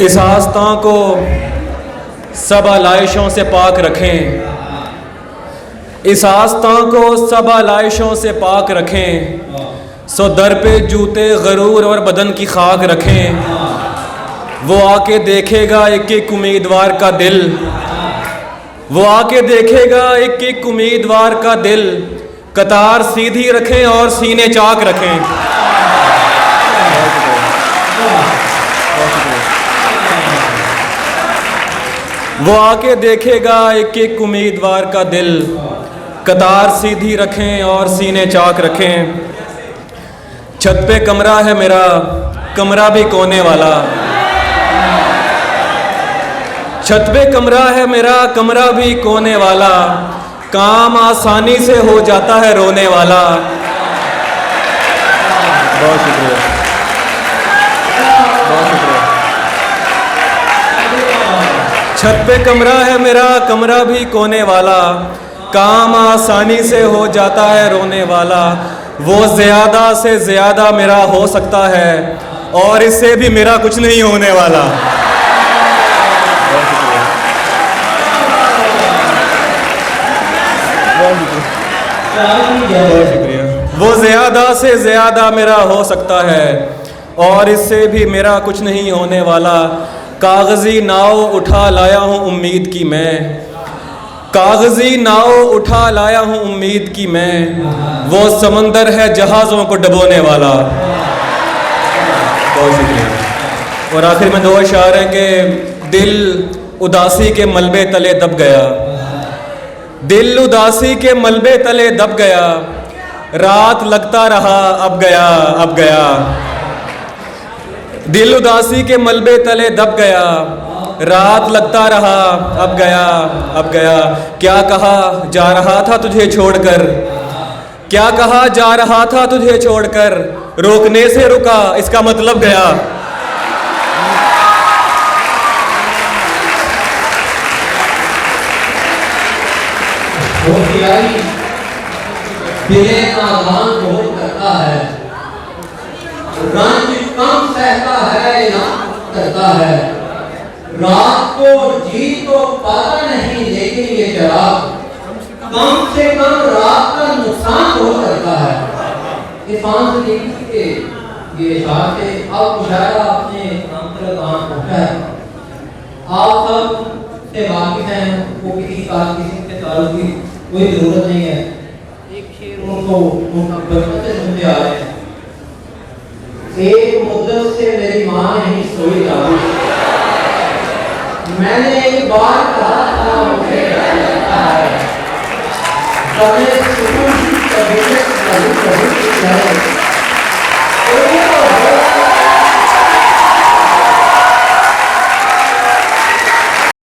इस आस्तां को सब आलाइशों से पाक रखें, इस आस्तां को सब आलाइशों से पाक रखें। सो दर पे जूते गरूर और बदन की खाक रखें। वो आके देखेगा एक एक उम्मीदवार का दिल, वो आके देखेगा एक एक उम्मीदवार का दिल। कतार सीधी रखें और सीने चाक रखें। वो आके देखेगा एक एक उम्मीदवार का दिल। कतार सीधी रखें और सीने चाक रखें। छत पे कमरा है मेरा, कमरा भी कोने वाला। छत पे कमरा है मेरा, कमरा भी कोने वाला। काम आसानी से हो जाता है रोने वाला। बहुत शुक्रिया, बहुत शुक्रिया। छत पे कमरा है मेरा, कमरा भी कोने वाला। काम आसानी से हो जाता है रोने वाला। वो ज़्यादा से ज़्यादा मेरा हो सकता है और इससे भी मेरा कुछ नहीं होने वाला। बहुत शुक्रिया। वो ज़्यादा से ज़्यादा मेरा हो सकता है और इससे भी मेरा कुछ नहीं होने वाला। कागज़ी नाव उठा लाया हूँ उम्मीद की मैं, कागज़ी नाव उठा लाया हूँ उम्मीद की मैं। वो समंदर है जहाज़ों को डुबोने वाला। बहुत शुक्रिया। और आखिर में दो अशार हैं कि दिल उदासी के मलबे तले दब गया, दिल उदासी के मलबे तले दब गया। रात लगता रहा अब गया, अब गया। दिल उदासी के मलबे तले दब गया। रात लगता रहा अब गया, अब गया। क्या कहा जा रहा था तुझे छोड़कर, क्या कहा जा रहा था तुझे छोड़कर। रोकने से रुका इसका मतलब गया। दिले का आगान बहुत करता है, रंज कम सहता है या करता है। रात को जी तो पाता नहीं लेकिन ये चराग कम से कम रात का नुकसान बहुत करता है। इरफान से देखिए कि ये शायर से अब मुशायरा अपने नाम पर काम होता है। आप सब से वाकिफ हैं, वो किसी के ताल्लुक की कोई जरूरत नहीं है। एक शेर उनको उनका बचपन से सुनते आ रहे हैं। एक मुद्दत से मेरी माँ नहीं सोई रात, मैंने एक बार कहा था मुझे डर लगता है। कभी सुकून की तबीयत कभी कभी है।